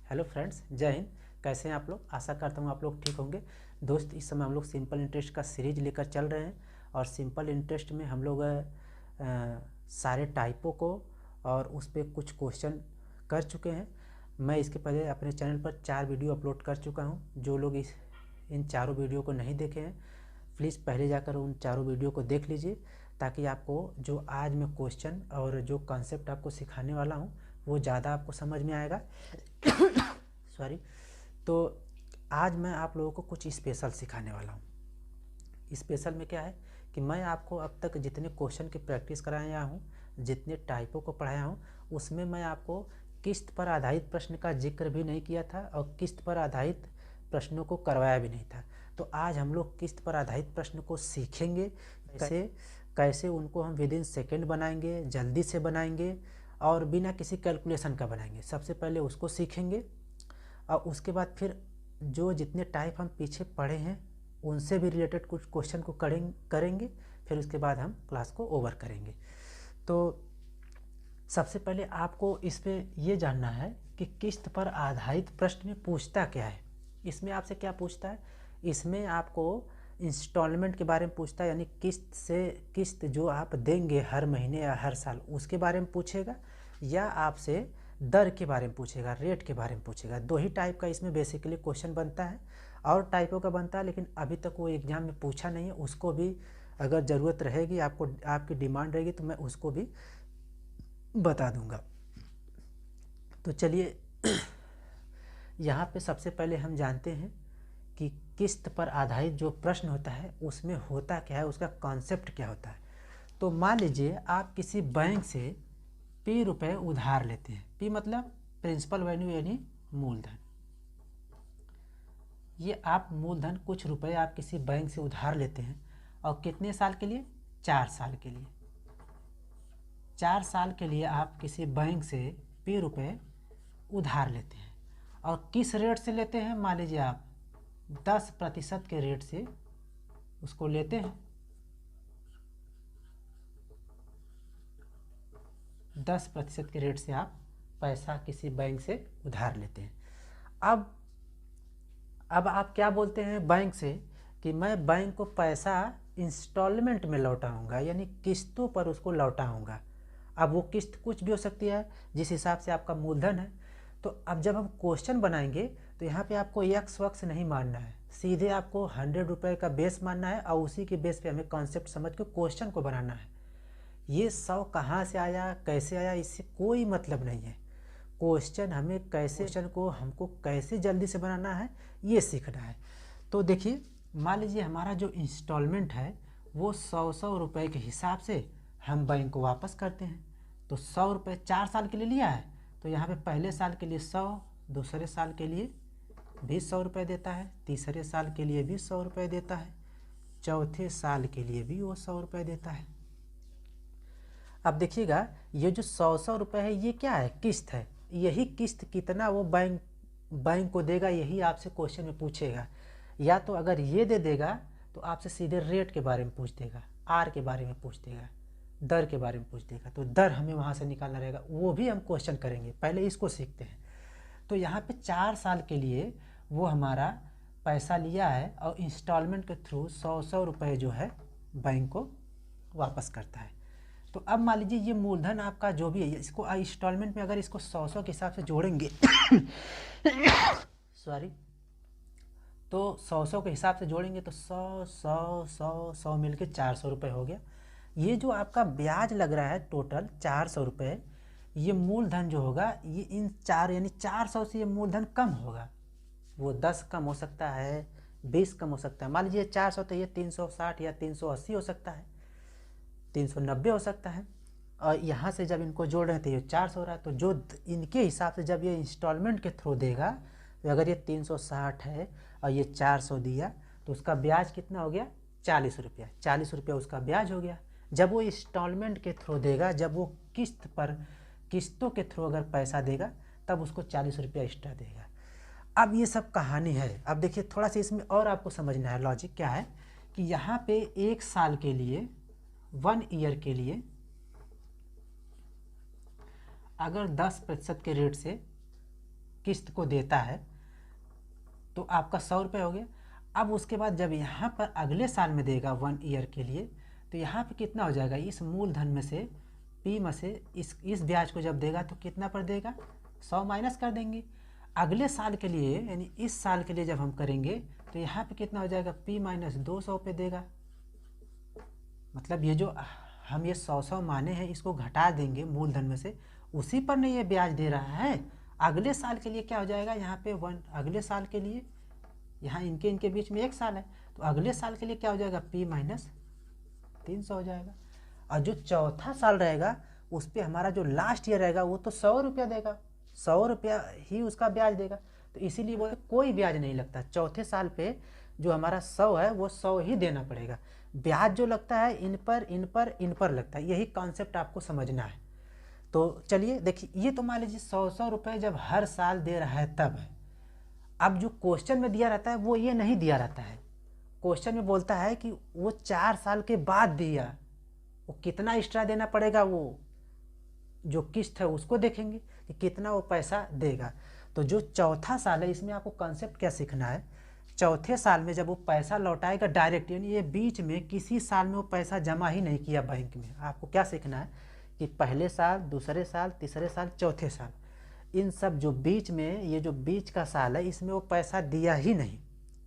Hello friends, जय हिंद। कैसे हैं आप लोग? आशा करता हूँ आप लोग ठीक होंगे। दोस्त, इस समय हम लोग सिंपल इंटरेस्ट का सीरीज लेकर चल रहे हैं और सिंपल इंटरेस्ट में हम लोग सारे टाइपों को और उस पर कुछ क्वेश्चन कर चुके हैं। मैं इसके पहले अपने चैनल पर 4 वीडियो अपलोड कर चुका हूँ। जो लोग इन चारों वीडियो को नहीं देखे हैं, प्लीज़ पहले जाकर उन चारों वीडियो को देख लीजिए, ताकि आपको जो आज मैं क्वेश्चन और जो कॉन्सेप्ट आपको सिखाने वाला हूँ वो ज़्यादा आपको समझ में आएगा। सॉरी। तो आज मैं आप लोगों को कुछ स्पेशल सिखाने वाला हूँ। स्पेशल में क्या है कि मैं आपको अब तक जितने क्वेश्चन की प्रैक्टिस कराया हूँ, जितने टाइपों को पढ़ाया हूँ, उसमें मैं आपको किस्त पर आधारित प्रश्न का जिक्र भी नहीं किया था और किस्त पर आधारित प्रश्नों को करवाया भी नहीं था। तो आज हम लोग किस्त पर आधारित प्रश्न को सीखेंगे, कैसे उनको हम विद इन सेकेंड बनाएंगे, जल्दी से बनाएंगे और बिना किसी कैलकुलेशन का बनाएंगे। सबसे पहले उसको सीखेंगे और उसके बाद फिर जो जितने टाइप हम पीछे पढ़े हैं उनसे भी रिलेटेड कुछ क्वेश्चन को करेंगे। फिर उसके बाद हम क्लास को ओवर करेंगे। तो सबसे पहले आपको इस पे ये जानना है कि किस्त पर आधारित प्रश्न में पूछता क्या है। इसमें आपसे क्या पूछता है? इसमें आपको इंस्टॉलमेंट के बारे में पूछता है, यानी किस्त जो आप देंगे हर महीने या हर साल उसके बारे में पूछेगा, या आपसे दर के बारे में पूछेगा, रेट के बारे में पूछेगा। दो ही टाइप का इसमें बेसिकली क्वेश्चन बनता है, और टाइपों का बनता है, लेकिन अभी तक वो एग्जाम में पूछा नहीं है। उसको भी अगर ज़रूरत रहेगी, आपको आपकी डिमांड रहेगी तो मैं उसको भी बता दूंगा। तो चलिए यहाँ पे सबसे पहले हम जानते हैं कि किस्त पर आधारित जो प्रश्न होता है उसमें होता क्या है, उसका कॉन्सेप्ट क्या होता है। तो मान लीजिए आप किसी बैंक से P रुपए उधार लेते हैं। P मतलब प्रिंसिपल वैल्यू यानी मूलधन। ये आप मूलधन कुछ रुपए आप किसी बैंक से उधार लेते हैं और कितने साल के लिए? 4 साल के लिए। 4 साल के लिए आप किसी बैंक से P रुपए उधार लेते हैं और किस रेट से लेते हैं? मान लीजिए आप 10% के रेट से उसको लेते हैं। 10% के रेट से आप पैसा किसी बैंक से उधार लेते हैं। अब आप क्या बोलते हैं बैंक से कि मैं बैंक को पैसा इंस्टॉलमेंट में लौटाऊंगा, यानी किस्तों पर उसको लौटाऊंगा। अब वो किस्त कुछ भी हो सकती है जिस हिसाब से आपका मूलधन है। तो अब जब हम क्वेश्चन बनाएंगे तो यहाँ पे आपको यक्स वक्स नहीं मानना है, सीधे आपको 100 रुपये का बेस मानना है और उसी के बेस पे हमें कॉन्सेप्ट समझ के क्वेश्चन को बनाना है। ये 100 कहाँ से आया, कैसे आया, इससे कोई मतलब नहीं है। क्वेश्चन हमें क्वेश्चन को हमको कैसे जल्दी से बनाना है ये सीखना है। तो देखिए, मान लीजिए हमारा जो इंस्टॉलमेंट है वो 100 रुपये के हिसाब से हम बैंक को वापस करते हैं। तो 100 रुपये 4 साल के लिए लिया है, तो यहाँ पे पहले साल के लिए 100, दूसरे साल के लिए भी 100 रुपये देता है, तीसरे साल के लिए भी 100 रुपये देता है, चौथे साल के लिए भी वो 100 रुपये देता है। अब देखिएगा, ये जो 100 रुपये है ये क्या है? किस्त है। यही किस्त कितना वो बैंक को देगा, यही आपसे क्वेश्चन में पूछेगा। या तो अगर ये दे देगा तो आपसे सीधे रेट के बारे में पूछ देगा, आर के बारे में पूछ देगा, दर के बारे में पूछ देगा। तो दर हमें वहाँ से निकालना रहेगा, वो भी हम क्वेश्चन करेंगे। पहले इसको सीखते हैं। तो यहाँ पे 4 साल के लिए वो हमारा पैसा लिया है और इंस्टॉलमेंट के थ्रू 100 रुपये जो है बैंक को वापस करता है। तो अब मान लीजिए ये मूलधन आपका जो भी है, इसको इंस्टॉलमेंट में अगर इसको 100 के हिसाब से जोड़ेंगे सॉरी, तो 100 के हिसाब से जोड़ेंगे तो 100 मिल के 400 रुपये हो गया। ये जो आपका ब्याज लग रहा है टोटल 400 रुपये, ये मूलधन जो होगा ये इन 4 यानी 400 से ये मूलधन कम होगा। वो 10 कम हो सकता है, 20 कम हो सकता है। मान लीजिए 400 तो ये 360 या 380 हो सकता है, 390 हो सकता है। और यहाँ से जब इनको जोड़ रहे थे ये 400 हो रहा है। तो जो इनके हिसाब से जब ये इंस्टॉलमेंट के थ्रू देगा, तो अगर ये 360 है और ये 400 दिया तो उसका ब्याज कितना हो गया? 40 रुपया। 40 रुपया उसका ब्याज हो गया। जब वो इंस्टॉलमेंट के थ्रू देगा, जब वो किस्तों के थ्रू अगर पैसा देगा तब उसको 40 रुपया एक्स्ट्रा देगा। अब ये सब कहानी है। अब देखिए थोड़ा सा इसमें और आपको समझना है लॉजिक क्या है कि यहाँ पे 1 साल के लिए, 1 ईयर के लिए अगर 10% के रेट से किस्त को देता है तो आपका 100 रुपये हो गया। अब उसके बाद जब यहाँ पर अगले साल में देगा 1 ईयर के लिए, तो यहाँ पे कितना हो जाएगा, इस मूलधन में से P में से इस ब्याज को जब देगा तो कितना पर देगा, 100 माइनस कर देंगे। अगले साल के लिए यानी इस साल के लिए जब हम करेंगे तो यहाँ पे कितना हो जाएगा, P माइनस 200 पे देगा। मतलब ये जो हम ये 100 माने हैं इसको घटा देंगे मूलधन में से, उसी पर नहीं ये ब्याज दे रहा है। अगले साल के लिए क्या हो जाएगा, यहाँ पे 1, अगले साल के लिए यहाँ इनके बीच में 1 साल है तो अगले साल के लिए क्या हो जाएगा, P माइनस 300 हो जाएगा। और जो चौथा साल रहेगा उस पर हमारा जो लास्ट ईयर रहेगा वो तो 100 रुपया देगा, 100 रुपया ही उसका ब्याज देगा। तो इसीलिए वो कोई ब्याज नहीं लगता। चौथे साल पे जो हमारा 100 है वो 100 ही देना पड़ेगा। ब्याज जो लगता है इन पर लगता है। यही कॉन्सेप्ट आपको समझना है। तो चलिए देखिए, ये तो मान लीजिए 100 रुपये जब हर साल दे रहा है तब है। अब जो क्वेश्चन में दिया रहता है वो ये नहीं दिया रहता है। क्वेश्चन में बोलता है कि वो 4 साल के बाद दिया, वो कितना एक्स्ट्रा देना पड़ेगा, वो जो किस्त है उसको देखेंगे कि कितना वो पैसा देगा। तो जो चौथा साल है इसमें आपको कॉन्सेप्ट क्या सीखना है, चौथे साल में जब वो पैसा लौटाएगा डायरेक्ट, यानी ये बीच में किसी साल में वो पैसा जमा ही नहीं किया बैंक में, आपको क्या सीखना है कि पहले साल, दूसरे साल, तीसरे साल, चौथे साल, इन सब जो बीच में ये जो बीच का साल है इसमें वो पैसा दिया ही नहीं,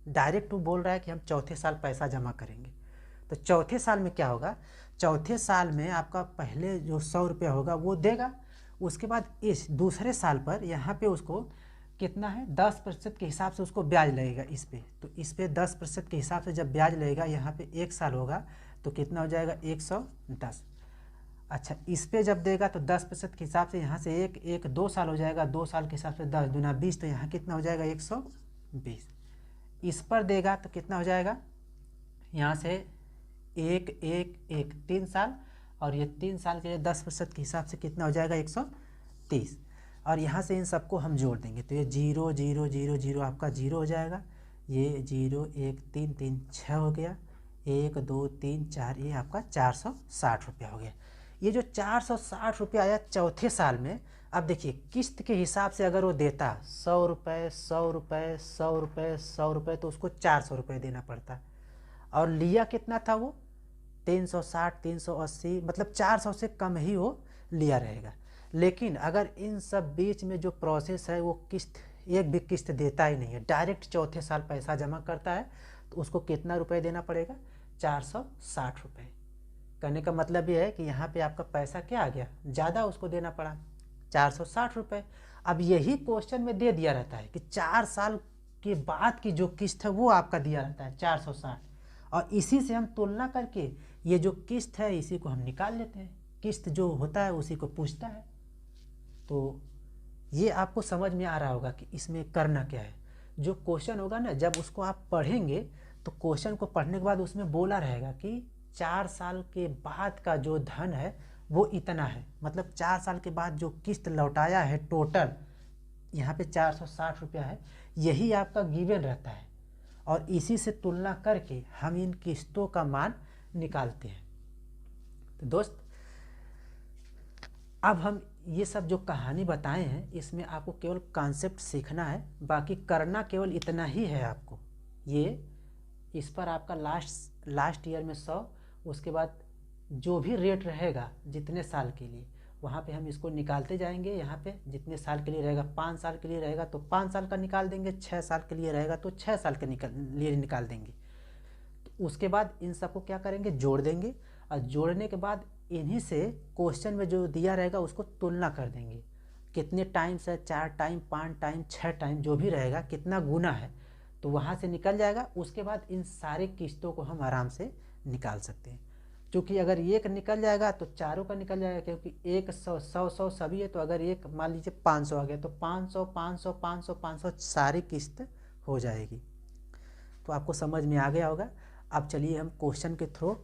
डायरेक्ट वो बोल रहा है कि हम चौथे साल पैसा जमा करेंगे। तो चौथे साल में क्या होगा, चौथे साल में आपका पहले जो 100 रुपया होगा वो देगा। उसके बाद इस दूसरे साल पर यहाँ पे उसको कितना है, 10% के हिसाब से उसको ब्याज लगेगा इस पे। तो इस पे 10% के हिसाब से जब ब्याज लगेगा, यहाँ पे 1 साल होगा तो कितना हो जाएगा, 110। अच्छा, इस पे जब देगा तो 10% के हिसाब से यहाँ से 2 साल हो जाएगा, 2 साल के हिसाब से 10 दूना 20, तो यहाँ कितना हो जाएगा, 120। इस पर देगा तो कितना हो जाएगा, यहाँ से 3 साल, और ये 3 साल के लिए 10% के हिसाब से कितना हो जाएगा, 130। और यहाँ से इन सबको हम जोड़ देंगे तो ये 0 0 0 0 आपका 0 हो जाएगा, ये 0 1 3 3 6 हो गया, 1 2 3 4, ये आपका 460 रुपया हो गया। ये जो 460 रुपया आया चौथे साल में, अब देखिए किस्त के हिसाब से अगर वो देता 100 रुपये 100 रुपये 100 रुपये 100 रुपये तो उसको 400 रुपये देना पड़ता, और लिया कितना था वो 360 380, मतलब 400 से कम ही वो लिया रहेगा। लेकिन अगर इन सब बीच में जो प्रोसेस है वो किस्त, एक भी किस्त देता ही नहीं है, डायरेक्ट चौथे साल पैसा जमा करता है, तो उसको कितना रुपए देना पड़ेगा, 460 रुपये। कहने का मतलब ये है कि यहाँ पे आपका पैसा क्या आ गया, ज़्यादा उसको देना पड़ा, 460 रुपये। अब यही क्वेश्चन में दे दिया रहता है कि 4 साल के बाद की जो किस्त है वो आपका दिया रहता है 460, और इसी से हम तुलना करके ये जो किस्त है इसी को हम निकाल लेते हैं, किस्त जो होता है उसी को पूछता है। तो ये आपको समझ में आ रहा होगा कि इसमें करना क्या है। जो क्वेश्चन होगा ना, जब उसको आप पढ़ेंगे तो क्वेश्चन को पढ़ने के बाद उसमें बोला रहेगा कि 4 साल के बाद का जो धन है वो इतना है, मतलब 4 साल के बाद जो किस्त लौटाया है टोटल यहाँ पे 460 रुपया है, यही आपका गिवन रहता है, और इसी से तुलना करके हम इन किस्तों का मान निकालते हैं। तो दोस्त, अब हम ये सब जो कहानी बताए हैं इसमें आपको केवल कॉन्सेप्ट सीखना है, बाकी करना केवल इतना ही है आपको। ये इस पर आपका लास्ट ईयर में 100, उसके बाद जो भी रेट रहेगा जितने साल के लिए वहाँ पे हम इसको निकालते जाएंगे। यहाँ पे जितने साल के लिए रहेगा, 5 साल के लिए रहेगा तो 5 साल का निकाल देंगे, 6 साल के लिए रहेगा तो 6 साल के लिए निकाल देंगे। तो उसके बाद इन सबको क्या करेंगे, जोड़ देंगे, और जोड़ने के बाद इन्हीं से क्वेश्चन में जो दिया रहेगा उसको तुलना कर देंगे, कितने टाइम्स है, 4 टाइम 5 टाइम 6 टाइम जो भी रहेगा, कितना गुना है, तो वहाँ से निकल जाएगा। उसके बाद इन सारे किस्तों को हम आराम से निकाल सकते हैं, क्योंकि अगर एक निकल जाएगा तो चारों का निकल जाएगा, क्योंकि 100 सभी है, तो अगर एक मान लीजिए 500 आ गया तो 500 500 500 500 सारी किस्त हो जाएगी। तो आपको समझ में आ गया होगा। अब चलिए हम क्वेश्चन के थ्रू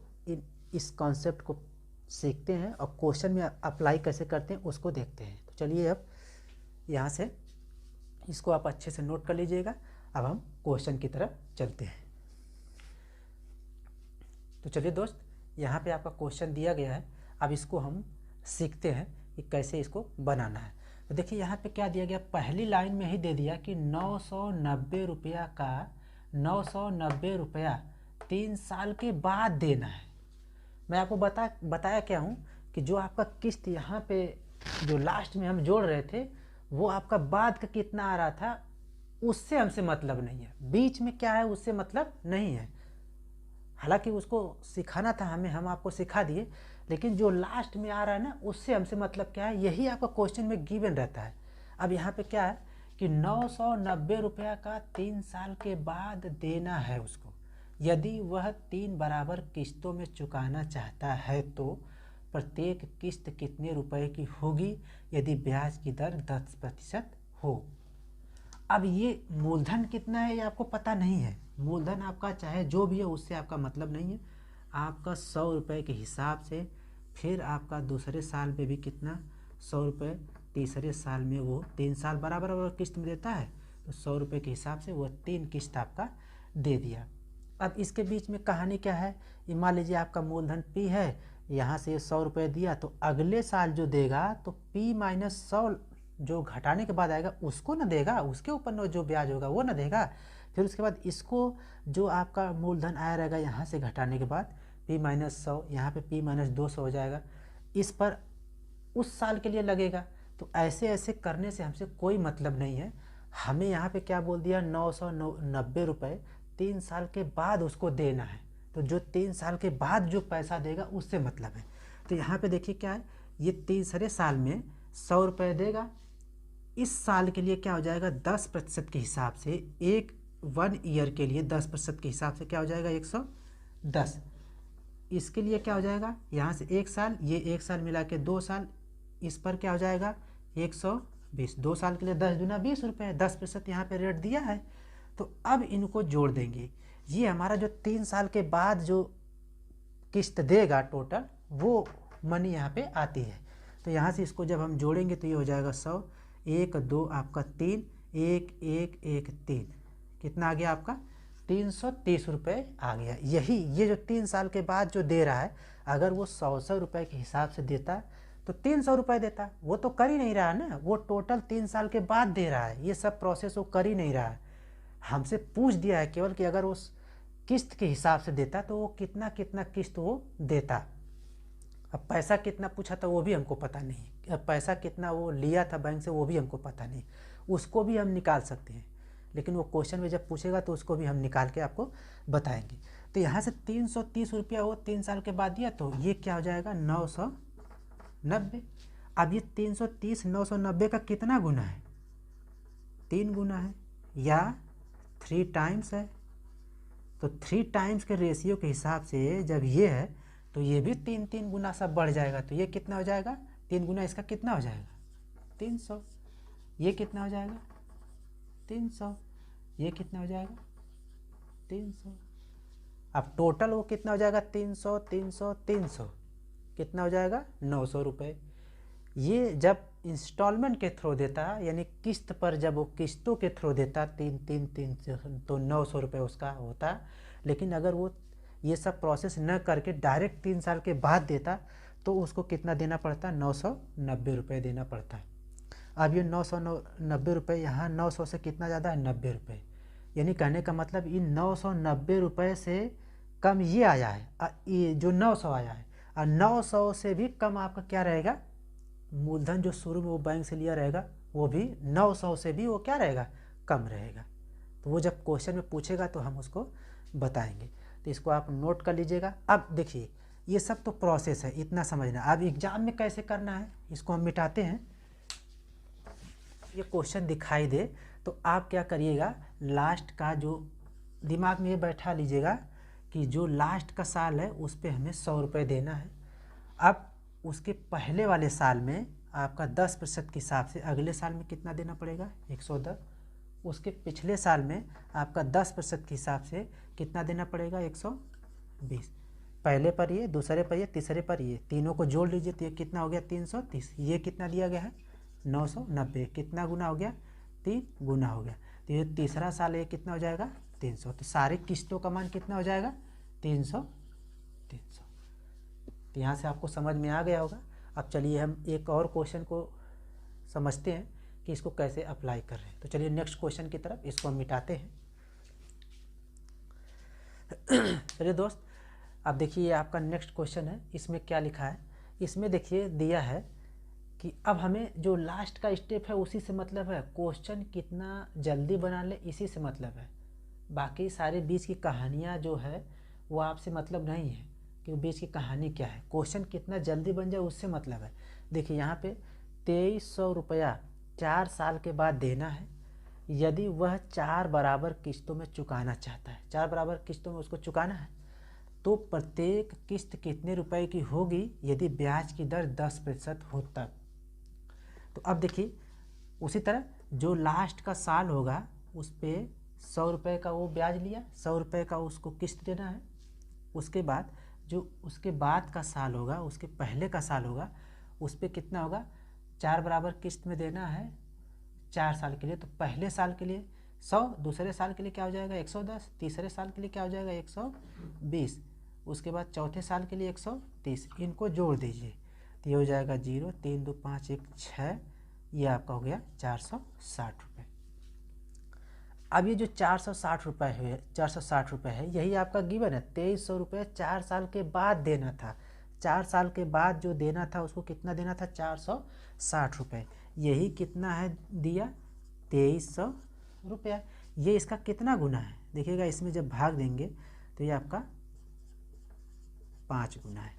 इस कॉन्सेप्ट को सीखते हैं और क्वेश्चन में अप्लाई कैसे करते हैं उसको देखते हैं। तो चलिए अब यहाँ से इसको आप अच्छे से नोट कर लीजिएगा। अब हम क्वेश्चन की तरफ चलते हैं। तो चलिए दोस्त, यहाँ पे आपका क्वेश्चन दिया गया है, अब इसको हम सीखते हैं कि कैसे इसको बनाना है। तो देखिए यहाँ पे क्या दिया गया, पहली लाइन में ही दे दिया कि 990 रुपया का 990 रुपया 3 साल के बाद देना है। मैं आपको बताया क्या हूँ कि जो आपका किस्त यहाँ पे जो लास्ट में हम जोड़ रहे थे वो आपका बाद का कितना आ रहा था उससे हमसे मतलब नहीं है, बीच में क्या है उससे मतलब नहीं है। हालांकि उसको सिखाना था हमें, हम आपको सिखा दिए, लेकिन जो लास्ट में आ रहा है ना उससे हमसे मतलब क्या है, यही आपका क्वेश्चन में गिवन रहता है। अब यहाँ पे क्या है कि 990 रुपया का 3 साल के बाद देना है उसको। यदि वह 3 बराबर किस्तों में चुकाना चाहता है तो प्रत्येक किस्त कितने रुपए की होगी यदि ब्याज की दर 10% हो। अब ये मूलधन कितना है ये आपको पता नहीं है, मूलधन आपका चाहे जो भी है उससे आपका मतलब नहीं है। आपका 100 रुपये के हिसाब से, फिर आपका दूसरे साल में भी कितना 100 रुपये, तीसरे साल में वो 3 साल बराबर बराबर किस्त में देता है तो 100 रुपये के हिसाब से वो 3 किस्त आपका दे दिया। अब इसके बीच में कहानी क्या है, ये मान लीजिए आपका मूलधन P है, यहाँ से 100 रुपये दिया तो अगले साल जो देगा तो P माइनस 100 जो घटाने के बाद आएगा उसको ना देगा, उसके ऊपर जो ब्याज होगा वो ना देगा। फिर उसके बाद इसको जो आपका मूलधन आया रहेगा यहाँ से घटाने के बाद P माइनस 100, यहाँ पे P माइनस 200 हो जाएगा, इस पर उस साल के लिए लगेगा। तो ऐसे ऐसे करने से हमसे कोई मतलब नहीं है। हमें यहाँ पे क्या बोल दिया, 990 रुपये 3 साल के बाद उसको देना है, तो जो 3 साल के बाद जो पैसा देगा उससे मतलब है। तो यहाँ पे देखिए क्या है, ये तीसरे साल में 100 रुपये देगा, इस साल के लिए क्या हो जाएगा 10% के हिसाब से, 1 ईयर के लिए 10% के हिसाब से क्या हो जाएगा 110। इसके लिए क्या हो जाएगा, यहाँ से 1 साल, ये 1 साल मिला के 2 साल, इस पर क्या हो जाएगा 120। 2 साल के लिए 10 दूना 20 रुपये, 10% यहाँ पे रेट दिया है। तो अब इनको जोड़ देंगे, ये हमारा जो 3 साल के बाद जो किस्त देगा टोटल वो मनी यहाँ पे आती है। तो यहाँ से इसको जब हम जोड़ेंगे तो ये हो जाएगा 100, 1 2 आपका 3, 1 1 1 3, कितना आ गया आपका 330 रुपये आ गया। यही ये जो 3 साल के बाद जो दे रहा है, अगर वो 100 रुपये के हिसाब से देता तो 300 रुपये देता, वो तो कर ही नहीं रहा ना, वो टोटल 3 साल के बाद दे रहा है, ये सब प्रोसेस वो कर ही नहीं रहा है। हमसे पूछ दिया है केवल कि अगर उस किस्त के हिसाब से देता तो वो कितना कितना किस्त वो देता। अब पैसा कितना पूछा था वो भी हमको पता नहीं, अब पैसा कितना वो लिया था बैंक से वो भी हमको पता नहीं, उसको भी हम निकाल सकते हैं, लेकिन वो क्वेश्चन में जब पूछेगा तो उसको भी हम निकाल के आपको बताएंगे। तो यहाँ से 330 रुपया वो 3 साल के बाद दिया तो ये क्या हो जाएगा 990। अब ये 330 990 का कितना गुना है, 3 गुना है या 3 टाइम्स है। तो 3 टाइम्स के रेशियो के हिसाब से जब ये है तो ये भी 3 गुना सब बढ़ जाएगा। तो ये कितना हो जाएगा 3 गुना, इसका कितना हो जाएगा 300, ये कितना हो जाएगा 300, ये कितना हो जाएगा 300। अब टोटल वो कितना हो जाएगा 300 300 300, कितना हो जाएगा 900 रुपये। ये जब इंस्टॉलमेंट के थ्रू देता यानी किस्त पर, जब वो किस्तों के थ्रू देता 3 तो 900 रुपये उसका होता। लेकिन अगर वो ये सब प्रोसेस न करके डायरेक्ट 3 साल के बाद देता तो उसको कितना देना पड़ता, 990 रुपये देना पड़ता। अब ये 990 रुपये यहाँ 900 से कितना ज़्यादा है 90 रुपये, यानी कहने का मतलब इन 990 रुपये से कम ये आया है, ये जो 900 आया है, और 900 से भी कम आपका क्या रहेगा, मूलधन जो शुरू में वो बैंक से लिया रहेगा वो भी 900 से भी वो क्या रहेगा कम रहेगा। तो वो जब क्वेश्चन में पूछेगा तो हम उसको बताएंगे, तो इसको आप नोट कर लीजिएगा। अब देखिए ये सब तो प्रोसेस है, इतना समझना। अब एग्जाम में कैसे करना है इसको हम मिटाते हैं। ये क्वेश्चन दिखाई दे तो आप क्या करिएगा, लास्ट का जो दिमाग में ये बैठा लीजिएगा कि जो लास्ट का साल है उस पर हमें 100 रुपये देना है। अब उसके पहले वाले साल में आपका 10% के हिसाब से अगले साल में कितना देना पड़ेगा 110। उसके पिछले साल में आपका 10% के हिसाब से कितना देना पड़ेगा 120। पहले पर ये, दूसरे पर ये, तीसरे पर ये, तीनों को जोड़ लीजिए तो ये कितना हो गया 330। ये कितना दिया गया है 990, कितना गुना हो गया 3 गुना हो गया। तो ये तीसरा साल ये कितना हो जाएगा 300। तो सारे किस्तों का मान कितना हो जाएगा 300। तो यहाँ से आपको समझ में आ गया होगा। अब चलिए हम एक और क्वेश्चन को समझते हैं कि इसको कैसे अप्लाई कर रहे हैं। तो चलिए नेक्स्ट क्वेश्चन की तरफ, इसको हम मिटाते हैं। चलिए दोस्त, अब देखिए आपका नेक्स्ट क्वेश्चन है, इसमें क्या लिखा है। इसमें देखिए दिया है कि अब हमें जो लास्ट का स्टेप है उसी से मतलब है, क्वेश्चन कितना जल्दी बना ले इसी से मतलब है। बाकी सारे बीच की कहानियाँ जो है वो आपसे मतलब नहीं है कि वो बीच की कहानी क्या है, क्वेश्चन कितना जल्दी बन जाए उससे मतलब है। देखिए यहाँ पे 2300 रुपया 4 साल के बाद देना है, यदि वह 4 बराबर किस्तों में चुकाना चाहता है। 4 बराबर किस्तों में उसको चुकाना है, तो प्रत्येक किस्त कितने रुपए की होगी यदि ब्याज की दर 10% हो तब। तो अब देखिए उसी तरह जो लास्ट का साल होगा उस पर 100 रुपये का वो ब्याज लिया, 100 रुपये का उसको किस्त देना है। उसके बाद जो उसके बाद का साल होगा, उसके पहले का साल होगा, उस पर कितना होगा, 4 बराबर किस्त में देना है 4 साल के लिए। तो पहले साल के लिए 100, दूसरे साल के लिए क्या हो जाएगा 110, तीसरे साल के लिए क्या हो जाएगा 120, उसके बाद चौथे साल के लिए 130। इनको जोड़ दीजिए तो ये हो जाएगा 0, 3 2 5 1 6, ये आपका हो गया 460 रुपये। अब ये जो 460 रुपये है, 460 रुपये है, यही आपका गिवन है। 2300 रुपये 4 साल के बाद देना था, 4 साल के बाद जो देना था उसको कितना देना था 460 रुपये। यही कितना है दिया 2300 रुपया। ये इसका कितना गुना है देखिएगा, इसमें जब भाग देंगे तो ये आपका 5 गुना है,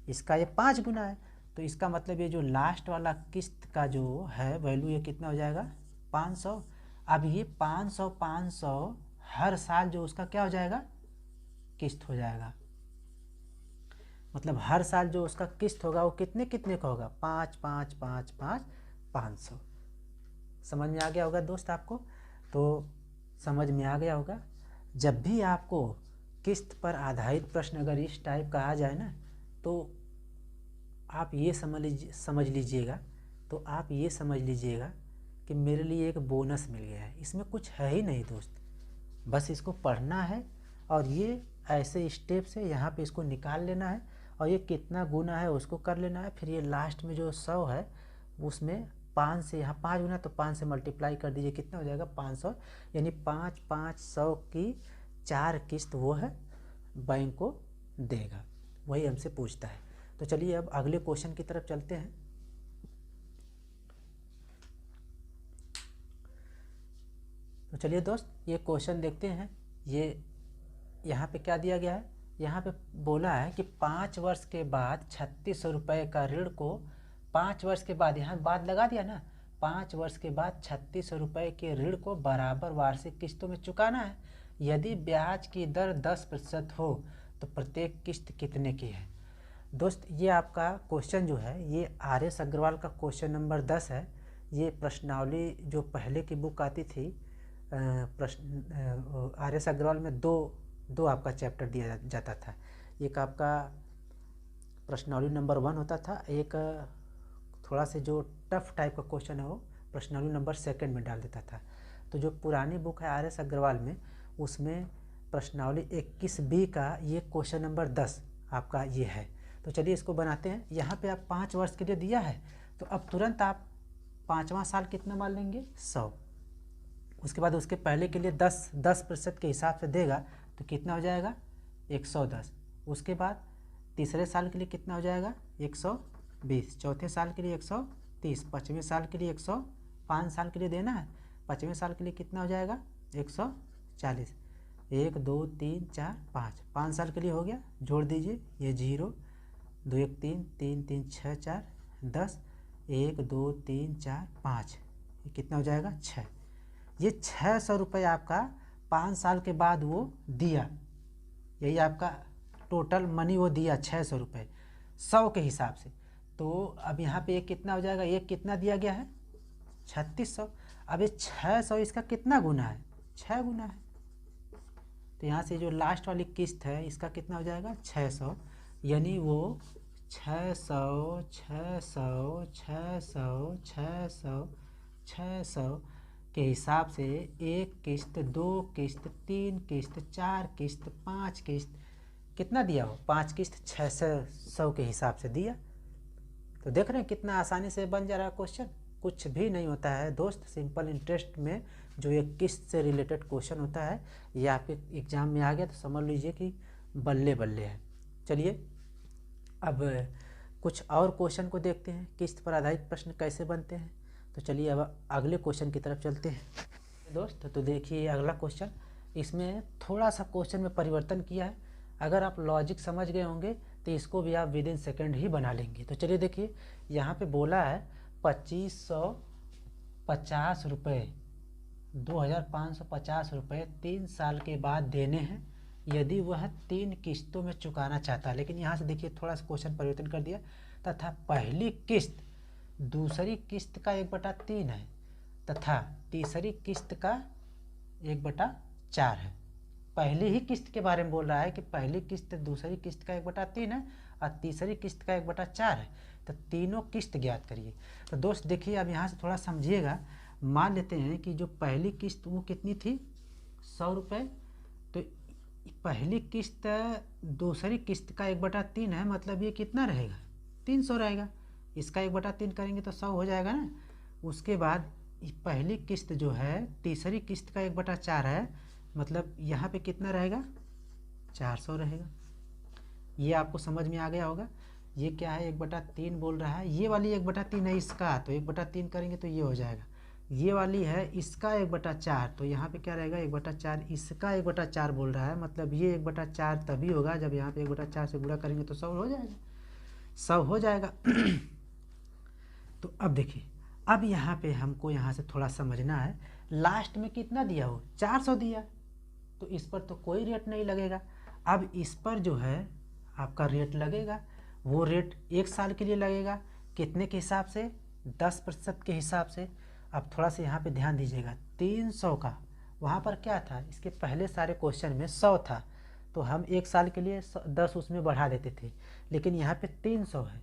इसका ये 5 गुना है। तो इसका मतलब ये जो लास्ट वाला किस्त का जो है वैल्यू ये कितना हो जाएगा 500। अब ये 500 500 हर साल जो उसका क्या हो जाएगा किस्त हो जाएगा, मतलब हर साल जो उसका किस्त होगा वो कितने कितने का होगा 5 5 5 5 500। समझ में आ गया होगा दोस्त आपको? तो समझ में आ गया होगा। जब भी आपको किस्त पर आधारित प्रश्न अगर इस टाइप का आ जाए ना, तो आप ये समझ लीजिएगा, तो आप ये समझ लीजिएगा कि मेरे लिए एक बोनस मिल गया है। इसमें कुछ है ही नहीं दोस्त, बस इसको पढ़ना है और ये ऐसे स्टेप से यहाँ पे इसको निकाल लेना है और ये कितना गुना है उसको कर लेना है। फिर ये लास्ट में जो 100 है उसमें 5 से, यहाँ 5 गुना तो 5 से मल्टीप्लाई कर दीजिए, कितना हो जाएगा 500, यानी 5 5 100 की 4 किस्त वो है बैंक को देगा, वही हमसे पूछता है। तो चलिए अब अगले क्वेश्चन की तरफ चलते हैं। तो चलिए दोस्त ये क्वेश्चन देखते हैं। ये यहाँ पे क्या दिया गया है, यहाँ पे बोला है कि 5 वर्ष के बाद 3600 रुपये का ऋण को 5 वर्ष के बाद, यहाँ बाद लगा दिया ना, 5 वर्ष के बाद 3600 रुपये के ऋण को बराबर वार्षिक किस्तों में चुकाना है। यदि ब्याज की दर 10% हो तो प्रत्येक किस्त कितने की है। दोस्त ये आपका क्वेश्चन जो है ये RS अग्रवाल का क्वेश्चन नंबर 10 है। ये प्रश्नावली जो पहले की बुक आती थी प्रश्न RS अग्रवाल में दो आपका चैप्टर दिया जाता था। एक आपका प्रश्नावली नंबर 1 होता था, एक थोड़ा से जो टफ टाइप का क्वेश्चन है वो प्रश्नावली नंबर 2 में डाल देता था। तो जो पुरानी बुक है RS अग्रवाल में, उसमें प्रश्नावली 21B का ये क्वेश्चन नंबर 10 आपका ये है। तो चलिए इसको बनाते हैं। यहाँ पे आप 5 वर्ष के लिए दिया है, तो अब तुरंत आप 5वां साल कितना मान लेंगे 100। उसके बाद उसके पहले के लिए 10% के हिसाब से देगा तो कितना हो जाएगा 110। उसके बाद तीसरे साल के लिए कितना हो जाएगा 120, चौथे साल के लिए 130, 5वें साल के लिए 100, 5 साल के लिए देना है, 5वें साल के लिए कितना हो जाएगा 140। 1 2 3 4 5 साल के लिए हो गया, जोड़ दीजिए ये 0 2 1 3 3 3 6 4 10, 1 2 3 4 5, ये कितना हो जाएगा 6। ये 600 रुपये आपका 5 साल के बाद वो दिया, यही आपका टोटल मनी वो दिया 600 रुपये 100 के हिसाब से। तो अब यहाँ पे एक कितना हो जाएगा, एक कितना दिया गया है 3600। अब ये 600 इसका कितना गुना है 6 गुना है। तो यहाँ से जो लास्ट वाली किस्त है इसका कितना हो जाएगा 600, यानी वो 600 600 600 600 600 के हिसाब से 1 किस्त 2 किस्त 3 किस्त 4 किस्त 5 किस्त कितना दिया हो 5 किस्त 600 के हिसाब से दिया। तो देख रहे हैं कितना आसानी से बन जा रहा है क्वेश्चन। कुछ भी नहीं होता है दोस्त। सिंपल इंटरेस्ट में जो एक किस्त से रिलेटेड क्वेश्चन होता है, ये आपके एग्जाम में आ गया तो समझ लीजिए कि बल्ले बल्ले है। चलिए अब कुछ और क्वेश्चन को देखते हैं, किस्त पर आधारित प्रश्न कैसे बनते हैं। तो चलिए अब अगले क्वेश्चन की तरफ चलते हैं दोस्त। तो देखिए अगला क्वेश्चन, इसमें थोड़ा सा क्वेश्चन में परिवर्तन किया है। अगर आप लॉजिक समझ गए होंगे तो इसको भी आप विद इन सेकेंड ही बना लेंगे। तो चलिए देखिए, यहाँ पे बोला है 2550 रुपये, 2550 रुपये 3 साल के बाद देने हैं यदि वह 3 किस्तों में चुकाना चाहता है। लेकिन यहाँ से देखिए थोड़ा सा क्वेश्चन परिवर्तन कर दिया, तथा पहली किस्त दूसरी किस्त का 1/3 है तथा तीसरी किस्त का 1/4 है। पहली ही किस्त के बारे में बोल रहा है कि पहली किस्त दूसरी किस्त का 1/3 है और तीसरी किस्त का 1/4 है। तो तीनों किस्त ज्ञात करिए। तो दोस्त देखिए अब यहाँ से थोड़ा समझिएगा। मान लेते हैं कि जो पहली किस्त वो कितनी थी, 100 रुपये। तो पहली किस्त दूसरी किस्त का 1/3 है, मतलब ये कितना रहेगा, 300 रहेगा। इसका 1/3 करेंगे तो 100 हो जाएगा ना। उसके बाद पहली किस्त जो है तीसरी किस्त का 1/4 है, मतलब यहाँ पे कितना रहेगा, 400 रहेगा। ये आपको समझ में आ गया होगा। ये क्या है, 1/3 बोल रहा है। ये वाली 1/3 है इसका, तो 1/3 करेंगे तो ये हो जाएगा। ये वाली है इसका 1/4, तो यहाँ पे क्या रहेगा, 1/4 इसका 1/4 बोल रहा है। मतलब ये 1/4 तभी होगा जब यहाँ पे 1/4 से गुणा करेंगे तो 100 हो जाएगा, 100 हो जाएगा। तो अब देखिए, अब यहाँ पे हमको यहाँ से थोड़ा समझना है, लास्ट में कितना दिया हो, 400 दिया, तो इस पर तो कोई रेट नहीं लगेगा। अब इस पर जो है आपका रेट लगेगा, वो रेट 1 साल के लिए लगेगा। कितने के हिसाब से, 10% के हिसाब से। अब थोड़ा सा यहाँ पे ध्यान दीजिएगा, 300 का वहाँ पर क्या था, इसके पहले सारे क्वेश्चन में 100 था, तो हम 1 साल के लिए 10 उसमें बढ़ा देते थे। लेकिन यहाँ पे 300 है,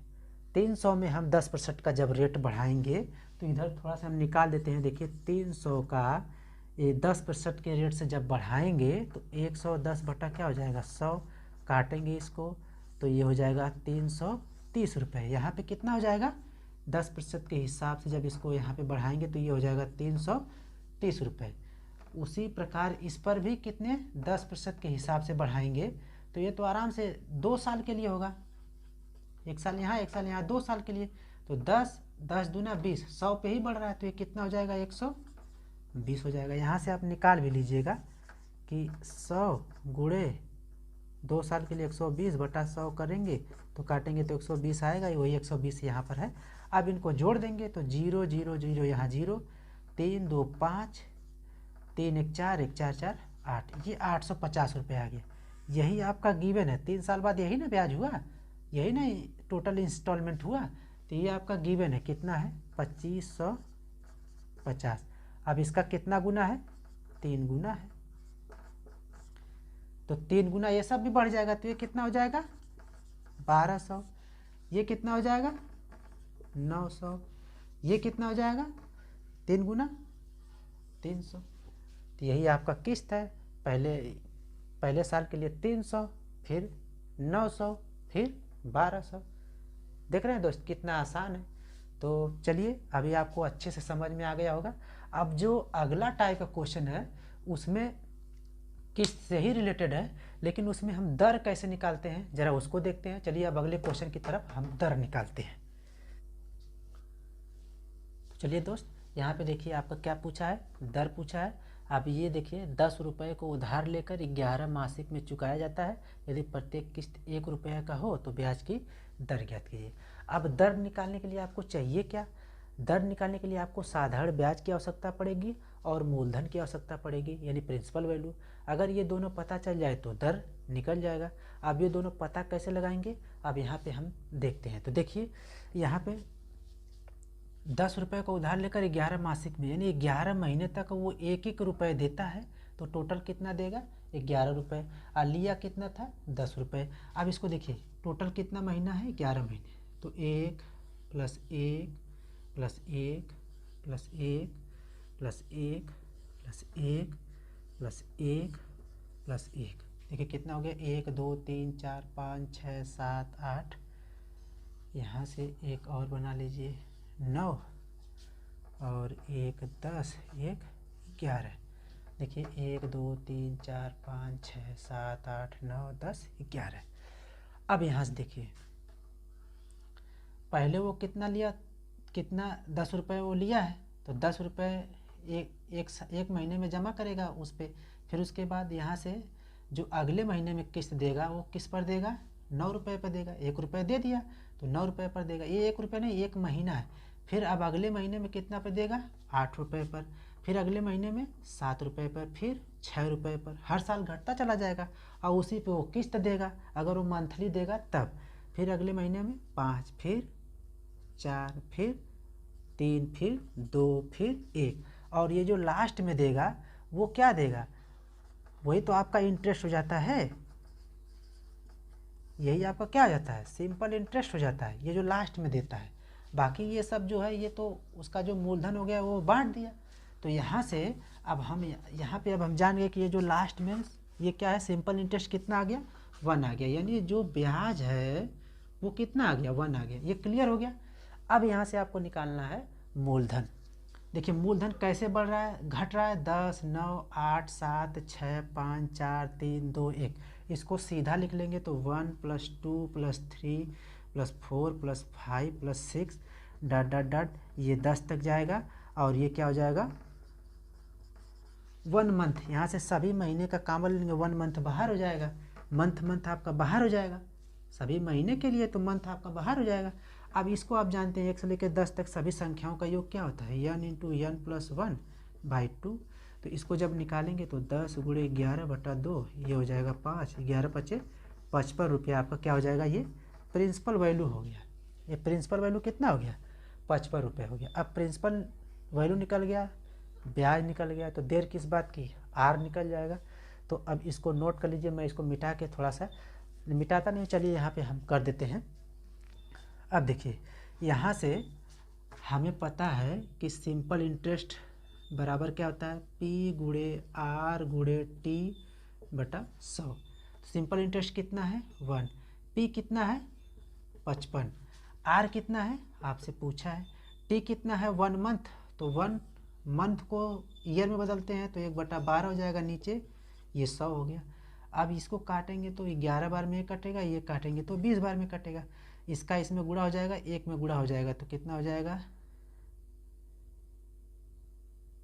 300 में हम 10% का जब रेट बढ़ाएंगे तो इधर थोड़ा सा हम निकाल देते हैं। देखिए 300 का ये 10% के रेट से जब बढ़ाएंगे तो 110 बटा क्या हो जाएगा, 100, काटेंगे इसको तो ये हो जाएगा 330 रुपये। यहाँ पे कितना हो जाएगा, 10% के हिसाब से जब इसको यहाँ पे बढ़ाएंगे तो ये हो जाएगा 330 रुपये। उसी प्रकार इस पर भी कितने, 10% के हिसाब से बढ़ाएंगे तो ये तो आराम से 2 साल के लिए होगा। 1 साल यहाँ 1 साल यहाँ, 2 साल के लिए। तो 10 10 दूना 20, 100 पे ही बढ़ रहा है, तो ये कितना हो जाएगा, 120 हो जाएगा। यहाँ से आप निकाल भी लीजिएगा कि 100 गुणे 2 साल के लिए 120 बटा 100 करेंगे तो काटेंगे तो 120 आएगा, वही 120 यहाँ पर है। अब इनको जोड़ देंगे तो 0 0 0 यहाँ 0, 3 2 5, 3 1 4, 1 4 4 8, ये 850 रुपये आ गया। यही आपका गिवन है, 3 साल बाद यही ना ब्याज हुआ, यही ना टोटल इंस्टॉलमेंट हुआ। तो ये आपका गिवन है, कितना है, 2550। अब इसका कितना गुना है, 3 गुना है, तो 3 गुना ये सब भी बढ़ जाएगा, तो ये कितना हो जाएगा, 1200। ये कितना हो जाएगा, 900। ये कितना हो जाएगा, 3 गुना 300। तो यही आपका किस्त है, पहले साल के लिए 300, फिर 900, फिर 1200। देख रहे हैं दोस्त कितना आसान है। तो चलिए अभी आपको अच्छे से समझ में आ गया होगा। अब जो अगला टाइप का क्वेश्चन है उसमें किस्त से ही रिलेटेड है, लेकिन उसमें हम दर कैसे निकालते हैं जरा उसको देखते हैं। चलिए अब अगले क्वेश्चन की तरफ हम दर निकालते हैं। तो चलिए दोस्त, यहाँ पे देखिए आपका क्या पूछा है, दर पूछा है। अब ये देखिए 10 रुपये को उधार लेकर 11 मासिक में चुकाया जाता है। यदि प्रत्येक किस्त 1 रुपये का हो तो ब्याज की दर ज्ञात कीजिए। अब दर निकालने के लिए आपको चाहिए क्या, दर निकालने के लिए आपको साधारण ब्याज की आवश्यकता पड़ेगी और मूलधन की आवश्यकता पड़ेगी, यानी प्रिंसिपल वैल्यू। अगर ये दोनों पता चल जाए तो दर निकल जाएगा। अब ये दोनों पता कैसे लगाएंगे, अब यहाँ पे हम देखते हैं। तो देखिए यहाँ पे 10 रुपये को उधार लेकर 11 मासिक में, यानी 11 महीने तक वो 1 रुपये देता है, तो टोटल कितना देगा, 11 रुपये। और लिया कितना था, 10 रुपये। अब इसको देखिए टोटल कितना महीना है, 11 महीने, तो 1 + 1 + 1 + 1 + 1 + 1 + 1 + 1, देखिए कितना हो गया, 1 2 3 4 5 6 7 8, यहाँ से एक और बना लीजिए 9, और एक 10, एक 11। देखिए 1 2 3 4 5 6 7 8 9 10 11। अब यहाँ से देखिए पहले वो कितना लिया, कितना 10 रुपये वो लिया है, तो 10 रुपये एक महीने में जमा करेगा उस पर। फिर उसके बाद यहाँ से जो अगले महीने में किस्त देगा वो किस पर देगा, 9 रुपये पर देगा। 1 रुपये दे दिया तो 9 रुपये पर देगा। ये 1 रुपये नहीं, 1 महीना है। फिर अब अगले महीने में कितना पर देगा, 8 रुपये पर। फिर अगले महीने में 7 रुपये पर, फिर 6 रुपये पर। हर साल घटता चला जाएगा और उसी पे वो किस्त देगा, अगर वो मंथली देगा तब। फिर अगले महीने में 5, फिर 4, फिर 3, फिर 2, फिर 1। और ये जो लास्ट में देगा वो क्या देगा, वही तो आपका इंटरेस्ट हो जाता है। यही आपका क्या हो जाता है, सिंपल इंटरेस्ट हो जाता है, ये जो लास्ट में देता है। बाकी ये सब जो है ये तो उसका जो मूलधन हो गया वो बांट दिया। तो यहाँ से अब हम यहाँ पे अब हम जान गए कि ये जो लास्ट में ये क्या है, सिंपल इंटरेस्ट कितना आ गया, 1 आ गया। यानी जो ब्याज है वो कितना आ गया, 1 आ गया। ये क्लियर हो गया। अब यहाँ से आपको निकालना है मूलधन। देखिए मूलधन कैसे बढ़ रहा है, घट रहा है। 10 9 8 7 6 5 4 3 2 1। इसको सीधा लिख लेंगे तो 1 + 2 + 3 + 4 + 5 + 6 डॉट डॉट डॉट, ये 10 तक जाएगा। और ये क्या हो जाएगा, 1 मंथ। यहाँ से सभी महीने का काम लेंगे, 1 मंथ बाहर हो जाएगा। मंथ आपका बाहर हो जाएगा सभी महीने के लिए, तो मंथ आपका बाहर हो जाएगा। अब इसको आप जानते हैं 1 से लेकर 10 तक सभी संख्याओं का योग क्या होता है, n × n + 1/2। तो इसको जब निकालेंगे तो 10 × 11/2 ये हो जाएगा 5। 11 × 5 = 55 रुपये आपका क्या हो जाएगा, ये प्रिंसिपल वैल्यू हो गया। ये प्रिंसिपल वैल्यू कितना हो गया, 55 रुपये हो गया। अब प्रिंसिपल वैल्यू निकल गया, ब्याज निकल गया, तो देर किस बात की, आर निकल जाएगा। तो अब इसको नोट कर लीजिए। मैं इसको मिटा के थोड़ा सा, मिटाता नहीं, चलिए यहाँ पे हम कर देते हैं। अब देखिए यहाँ से हमें पता है कि सिंपल इंटरेस्ट बराबर क्या होता है, P × R × T/100। Simple interest कितना है, 1। P कितना है, 55। R कितना है आपसे पूछा है। T कितना है, 1 मंथ। तो 1 मंथ को ईयर में बदलते हैं तो 1/12 हो जाएगा, नीचे ये 100 हो गया। अब इसको काटेंगे तो 11 बार में कटेगा, ये काटेंगे तो 20 बार में कटेगा। इसका इसमें गुणा हो जाएगा, 1 में गुणा हो जाएगा तो कितना हो जाएगा,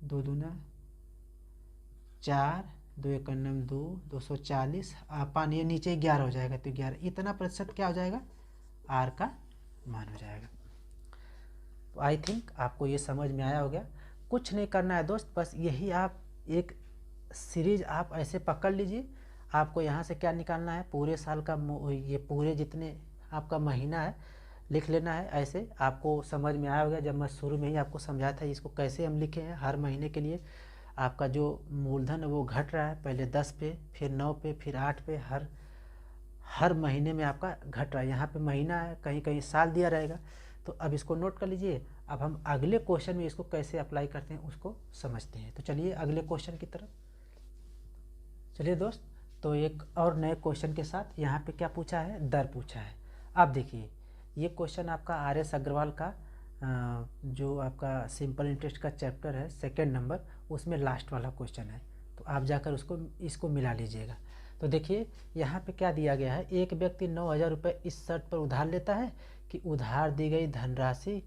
2 दूना 4, 2 × 2 240। पान ये नीचे 11 हो जाएगा तो 11, इतना प्रतिशत क्या हो जाएगा, आर का मान हो जाएगा। तो आई थिंक आपको ये समझ में आया हो गया। कुछ नहीं करना है दोस्त, बस यही आप एक सीरीज आप ऐसे पकड़ लीजिए। आपको यहाँ से क्या निकालना है, पूरे साल का ये पूरे जितने आपका महीना है लिख लेना है। ऐसे आपको समझ में आया होगा, जब मैं शुरू में ही आपको समझाया था इसको कैसे हम लिखे हैं। हर महीने के लिए आपका जो मूलधन है वो घट रहा है, पहले 10 पे, फिर 9 पे, फिर 8 पे, हर महीने में आपका घट रहा है। यहाँ पे महीना है, कहीं कहीं साल दिया रहेगा। तो अब इसको नोट कर लीजिए। अब हम अगले क्वेश्चन में इसको कैसे अप्लाई करते हैं उसको समझते हैं। तो चलिए अगले क्वेश्चन की तरफ चलिए दोस्त। तो एक और नए क्वेश्चन के साथ यहाँ पे क्या पूछा है, दर पूछा है। अब देखिए ये क्वेश्चन आपका RS अग्रवाल का जो आपका सिंपल इंटरेस्ट का चैप्टर है 2nd नंबर, उसमें लास्ट वाला क्वेश्चन है। तो आप जाकर इसको मिला लीजिएगा। तो देखिए यहाँ पे क्या दिया गया है, एक व्यक्ति 9,000 रुपये इस शर्त पर उधार लेता है कि उधार दी गई धनराशि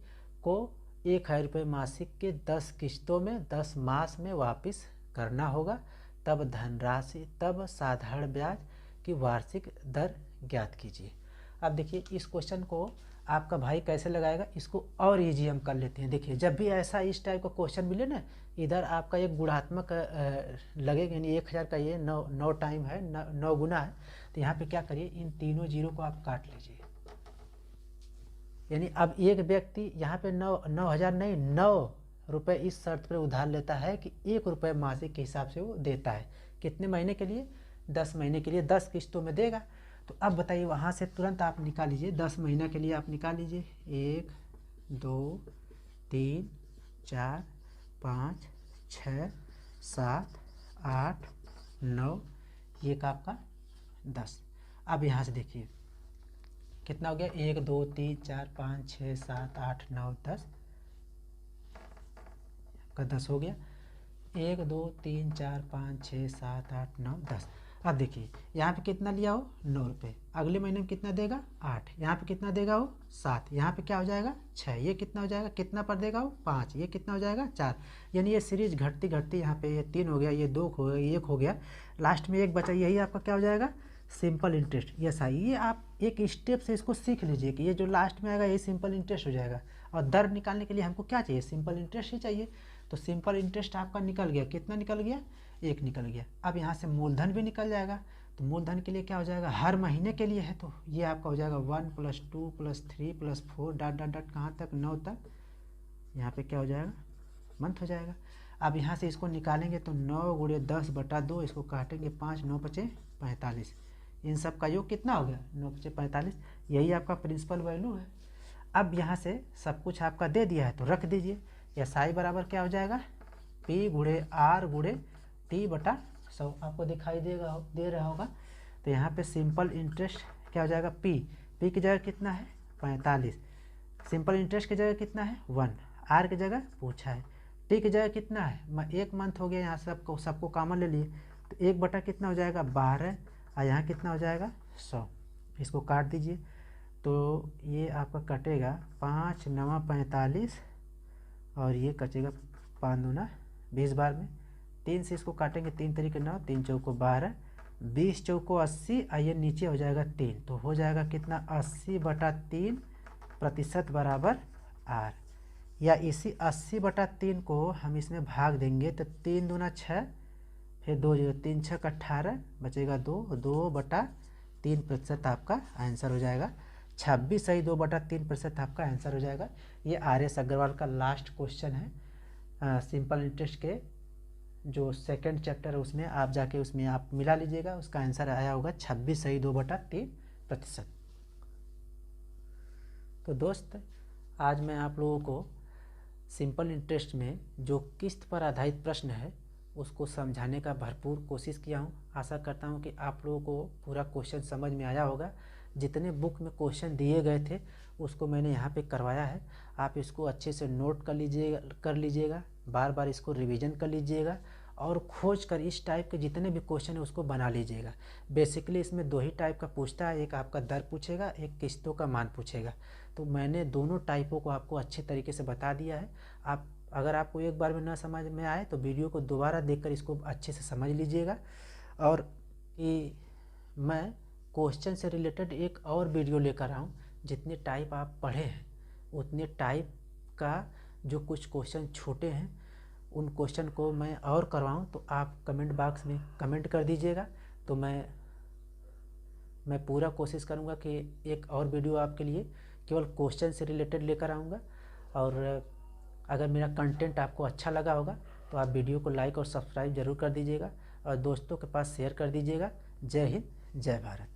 को 1,000 रुपये मासिक के 10 किस्तों में 10 मास में वापस करना होगा। तब साधारण ब्याज की वार्षिक दर ज्ञात कीजिए। अब देखिए इस क्वेश्चन को आपका भाई कैसे लगाएगा, इसको और इजी हम कर लेते हैं। देखिए जब भी ऐसा इस टाइप का क्वेश्चन मिले ना, इधर आपका एक गुणात्मक लगेगा, यानी 1,000 का ये 9 टाइम है, 9 गुना है। तो यहाँ पे क्या करिए, इन तीनों जीरो को आप काट लीजिए। यानी अब एक व्यक्ति यहाँ पे 9,000 नहीं 9 रुपये इस शर्त पर उधार लेता है कि 1 रुपये मासिक के हिसाब से वो देता है। कितने महीने के लिए, 10 महीने के लिए, 10 किस्तों में देगा। तो अब बताइए वहाँ से तुरंत आप निकाल लीजिए, 10 महीना के लिए आप निकाल लीजिए। 1 2 3 4 5 6 7 8 9, ये का आपका 10। अब यहाँ से देखिए कितना हो गया, 1 2 3 4 5 6 7 8 9 10। आपका 10 हो गया। 1 2 3 4 5 6 7 8 9 10। अब देखिए यहाँ पे कितना लिया हो 9 रुपये, अगले महीने में कितना देगा 8, यहाँ पे कितना देगा वो 7, यहाँ पे क्या हो जाएगा 6, ये कितना हो जाएगा, कितना पर देगा वो 5, ये कितना हो जाएगा 4। यानी ये सीरीज घटती घटती यहाँ पे ये 3 हो गया, ये 2 हो गया, 1 हो गया, लास्ट में 1 बचा, यही आपका क्या हो जाएगा सिंपल इंटरेस्ट। यस आई, ये आप एक स्टेप से इसको सीख लीजिए कि ये जो लास्ट में आएगा ये सिंपल इंटरेस्ट हो जाएगा। और दर निकालने के लिए हमको क्या चाहिए, सिंपल इंटरेस्ट ही चाहिए। तो सिंपल इंटरेस्ट आपका निकल गया, कितना निकल गया 1 निकल गया। अब यहाँ से मूलधन भी निकल जाएगा, तो मूलधन के लिए क्या हो जाएगा, हर महीने के लिए है, तो ये आपका हो जाएगा 1 + 2 + 3 + 4 डॉट डॉट डॉट कहाँ तक 9 तक, यहाँ पे क्या हो जाएगा मंथ हो जाएगा। अब यहाँ से इसको निकालेंगे तो 9 × 10/2, इसको काटेंगे 5, 9 × 5 = 45, इन सब का योग कितना हो गया 9 × 5 = 45, यही आपका प्रिंसिपल वैल्यू है। अब यहाँ से सब कुछ आपका दे दिया है तो रख दीजिए। एस आई बराबर क्या हो जाएगा P × R × T/100, आपको दिखाई दे रहा होगा। तो यहाँ पे सिंपल इंटरेस्ट क्या हो जाएगा P की जगह कितना है 45, सिंपल इंटरेस्ट की जगह कितना है 1, R की जगह पूछा है, T की जगह कितना है 1 मंथ हो गया, यहाँ सबको कॉमन ले लिए, तो 1 कितना हो जाएगा 12, और यहाँ कितना हो जाएगा 100, इसको काट दीजिए तो ये आपका कटेगा 5 × 9 = 45, और ये कटेगा 5 × 2 = 20 बार में, 3 से इसको काटेंगे 3 × 3 = 9, 3 × 4 = 12, 20 × 4 = 80, और ये नीचे हो जाएगा 3, तो हो जाएगा कितना 80/3% बराबर R। या इसी 80/3 को हम इसमें भाग देंगे तो 3 × 2 = 6, फिर 2 0, 3 × 6 = 18, बचेगा 2/3% आपका आंसर हो जाएगा। 26 सही 2/3% आपका आंसर हो जाएगा। ये RS अग्रवाल का लास्ट क्वेश्चन है सिंपल इंटरेस्ट के जो सेकंड चैप्टर है उसमें, आप जाके उसमें आप मिला लीजिएगा, उसका आंसर आया होगा 26 सही 2/3%। तो दोस्त आज मैं आप लोगों को सिंपल इंटरेस्ट में जो किस्त पर आधारित प्रश्न है उसको समझाने का भरपूर कोशिश किया हूँ। आशा करता हूँ कि आप लोगों को पूरा क्वेश्चन समझ में आया होगा। जितने बुक में क्वेश्चन दिए गए थे उसको मैंने यहाँ पे करवाया है, आप इसको अच्छे से नोट कर लीजिएगा, बार बार इसको रिवीजन कर लीजिएगा, और खोज कर इस टाइप के जितने भी क्वेश्चन है उसको बना लीजिएगा। बेसिकली इसमें 2 ही टाइप का पूछता है, एक आपका दर पूछेगा, एक किस्तों का मान पूछेगा। तो मैंने दोनों टाइपों को आपको अच्छे तरीके से बता दिया है। आप अगर आपको एक बार में ना समझ में आए तो वीडियो को दोबारा देखकर इसको अच्छे से समझ लीजिएगा। और कि मैं क्वेश्चन से रिलेटेड एक और वीडियो लेकर आऊँ, जितने टाइप आप पढ़े हैं उतने टाइप का जो कुछ क्वेश्चन छोटे हैं उन क्वेश्चन को मैं और करवाऊँ, तो आप कमेंट बॉक्स में कमेंट कर दीजिएगा। तो मैं पूरा कोशिश करूँगा कि एक और वीडियो आपके लिए केवल क्वेश्चन से रिलेटेड लेकर आऊँगा। और अगर मेरा कंटेंट आपको अच्छा लगा होगा तो आप वीडियो को लाइक और सब्सक्राइब ज़रूर कर दीजिएगा, और दोस्तों के पास शेयर कर दीजिएगा। जय हिंद, जय भारत।